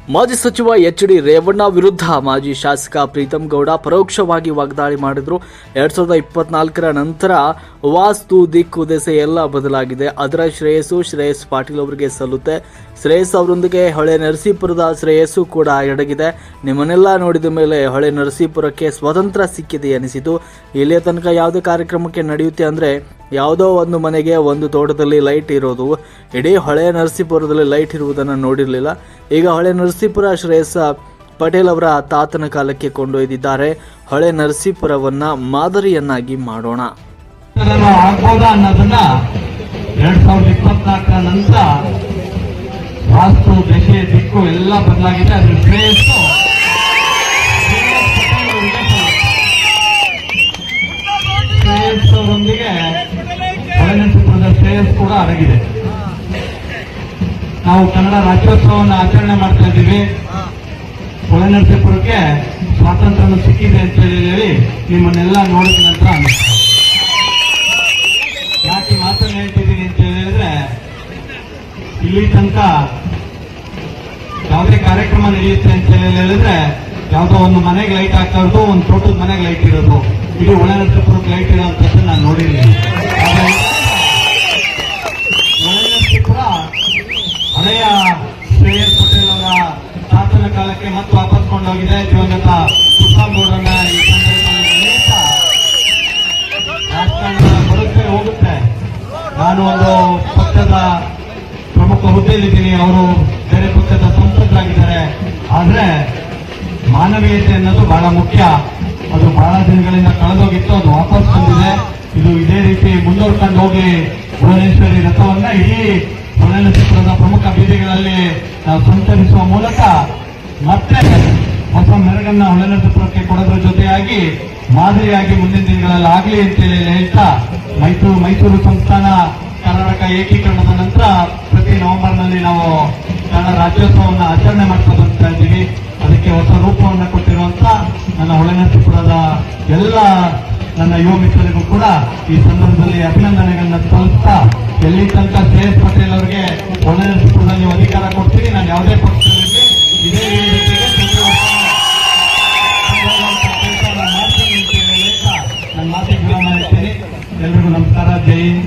ಮಾಜಿ ಸಚಿವ ಎಚ್.ಡಿ. ರೇವಣ್ಣ ವಿರುದ್ಧ ಮಾಜಿ ಶಾಸಕ ಪ್ರೀತಂ ಗೌಡ ಪರೋಕ್ಷವಾಗಿ ವಾಗ್ದಾಳಿ ಮಾಡಿದ್ರು. 2024ರ ನಂತರ ವಾಸ್ತು ದಿಕ್ಕು ದೆಸೆ ಎಲ್ಲ ಬದಲಾಗಿದೆ. ಅದರ ಶ್ರೇಯಸ್ ಪಾಟೀಲ್ ಅವರಿಗೆ ಸಲ್ಲುತ್ತೆ. ಶ್ರೇಯಸ್ ಅವರೊಂದಿಗೆ ಹೊಳೆ ನರಸೀಪುರದ ಶ್ರೇಯಸ್ಸು ಕೂಡ ಎಡಗಿದೆ. ನಿಮ್ಮನ್ನೆಲ್ಲ ನೋಡಿದ ಮೇಲೆ ಹೊಳೆ ನರಸೀಪುರಕ್ಕೆ ಸ್ವತಂತ್ರ ಸಿಕ್ಕಿದೆ ಅನಿಸಿತು. ಇಲ್ಲಿಯ ತನಕ ಯಾವುದೇ ಕಾರ್ಯಕ್ರಮಕ್ಕೆ ನಡೆಯುತ್ತೆ ಅಂದರೆ ಯಾವುದೋ ಒಂದು ಮನೆಗೆ ಒಂದು ತೋಟದಲ್ಲಿ ಲೈಟ್ ಇರೋದು, ಇಡೀ ಹೊಳೆ ನರಸೀಪುರದಲ್ಲಿ ಲೈಟ್ ಇರುವುದನ್ನು ನೋಡಿರಲಿಲ್ಲ. ಈಗ ಹೊಳೆ ನರಸೀಪುರ ಶ್ರೇಯಸ್ ಪಟೇಲ್ ಅವರ ತಾತನ ಕಾಲಕ್ಕೆ ಕೊಂಡೊಯ್ದಿದ್ದಾರೆ. ಹೊಳೆ ನರಸೀಪುರವನ್ನ ಮಾದರಿಯನ್ನಾಗಿ ಮಾಡೋಣ ಅನ್ನೋದನ್ನ 2024ರ ನಂತರ ವಾಸ್ತು ದಶೆ ದಿಕ್ಕು ಎಲ್ಲ ಬದಲಾಗಿದೆ. ಅದ್ರ ಶ್ರೇಯಸ್ಸು ಅವರೊಂದಿಗೆ ಹೊಳೆನರಸೀಪುರದ ಶ್ರೇಯಸ್ ಕೂಡ ಅಡಗಿದೆ. ನಾವು ಕನ್ನಡ ರಾಜ್ಯೋತ್ಸವವನ್ನು ಆಚರಣೆ ಮಾಡ್ತಾ ಇದ್ದೀವಿ. ಹೊಳೆನರಸೀಪುರಕ್ಕೆ ಸ್ವಾತಂತ್ರ್ಯ ಸಿಕ್ಕಿದೆ ಅಂತ ಹೇಳಿ ನಿಮ್ಮನ್ನೆಲ್ಲ ನೋಡಿದ ನಂತರ ಯಾಕೆ ಮಾತನ್ನು ಹೇಳ್ತಿದ್ದೀನಿ ಅಂತ ಹೇಳಿದ್ರೆ, ಇಲ್ಲಿ ತನಕ ಯಾವುದೇ ಕಾರ್ಯಕ್ರಮ ನಡೆಯುತ್ತೆ ಅಂತ ಹೇಳಿದ್ರೆ ಯಾವುದೋ ಒಂದು ಮನೆಗೆ ಲೈಟ್ ಆಗ್ತಾ ಇರೋದು, ಒಂದು ತೋಟದ ಮನೆಗೆ ಲೈಟ್ ಇರೋದು, ಇದು ಹೊಳೆನರಸೀಪುರಕ್ಕೆ ಲೈಟ್ ಇರೋಂಥದ್ದು ನಾನು ನೋಡಿದ್ದೀನಿ. ಹೊಳೆನರಸೀಪುರ ಹಳೆಯ ಶ್ರೇಯಸ್ ಪಟೇಲ್ ಅವರ ತಾತನ ಕಾಲಕ್ಕೆ ಮತ್ತೆ ವಾಪಸ್ ಕೊಂಡೋಗಿದೆ. ದಿವಂಗತ ಸುತ್ತಾಗೌಡರನ್ನ ಈ ಸಂದರ್ಭದಲ್ಲಿ ಅನೇಕ ರಾಜಕಾರಣ ಬರುತ್ತೆ ಹೋಗುತ್ತೆ. ನಾನು ಒಂದು ಪಕ್ಷದ ಪ್ರಮುಖ ಹುದ್ದೆಯಲ್ಲಿದ್ದೀನಿ, ಅವರು ಬೇರೆ ಪಕ್ಷದ ಸಂಸದರಾಗಿದ್ದಾರೆ. ಆದ್ರೆ ಮಾನವೀಯತೆ ಅನ್ನೋದು ಬಹಳ ಮುಖ್ಯ. ಅದು ಬಹಳ ದಿನಗಳಿಂದ ಕಳೆದೋಗಿತ್ತು, ಅದು ವಾಪಸ್ ಬಂದಿದೆ. ಇದು ಇದೇ ರೀತಿ ಮುಂದುವರ್ಕೊಂಡು ಹೋಗಿ ಭುವನೇಶ್ವರಿ ರಥವನ್ನ ಇಡೀ ಹೊಳೆನರಸೀಪುರದ ಪ್ರಮುಖ ಬೀದಿಗಳಲ್ಲಿ ನಾವು ಸಂಚರಿಸುವ ಮೂಲಕ ಮತ್ತೆ ಹೊಸ ಮೆರಗನ್ನ ಹೊಳೆನರಸೀಪುರಕ್ಕೆ ಕೊಡೋದ್ರ ಜೊತೆಯಾಗಿ ಮಾದರಿಯಾಗಿ ಮುಂದಿನ ದಿನಗಳಲ್ಲಿ ಆಗಲಿ ಅಂತೇಳಿ ಹೇಳ್ತಾ, ಮೈಸೂರು ಸಂಸ್ಥಾನ ಕರ್ನಾಟಕ ಏಕೀಕರಣದ ನಂತರ ಪ್ರತಿ ನವೆಂಬರ್ನಲ್ಲಿ ನಾವು ಕನ್ನಡ ರಾಜ್ಯೋತ್ಸವವನ್ನು ಆಚರಣೆ ಮಾಡ್ತಾ ಬರ್ತಾ ಇದ್ದೀವಿ. ಅದಕ್ಕೆ ಹೊಸ ರೂಪವನ್ನು ಕೊಟ್ಟಿರುವಂತ ನನ್ನ ಹೊಳೆನರಸೀಪುರದ ಎಲ್ಲ ನನ್ನ ಯುವ ಮಿತ್ರರಿಗೂ ಕೂಡ ಈ ಸಂದರ್ಭದಲ್ಲಿ ಅಭಿನಂದನೆಗಳನ್ನ ಸಲ್ಲಿಸ್ತಾ, ಎಲ್ಲಿ ತನಕ ಶ್ರೇಯಸ್ ಪಟೇಲ್ ಅವರಿಗೆ ಹೊಳೆನರಸೀಪುರದಲ್ಲಿ ಅಧಿಕಾರ ಕೊಡ್ತೀನಿ, ನಾನು ಯಾವುದೇ ಪಕ್ಷದಲ್ಲಿ ಇದೇ ವೇದಿಕೆಗೆ ಮಾಡ್ತೀನಿ ಅಂತ ಹೇಳಿ ನನ್ನ ಮಾತಿಗೆ ವಿರಾಮ ಹೇಳ್ತೀನಿ. ಎಲ್ರಿಗೂ ನಮಸ್ಕಾರ. ಜೈ ಹಿಂದ್.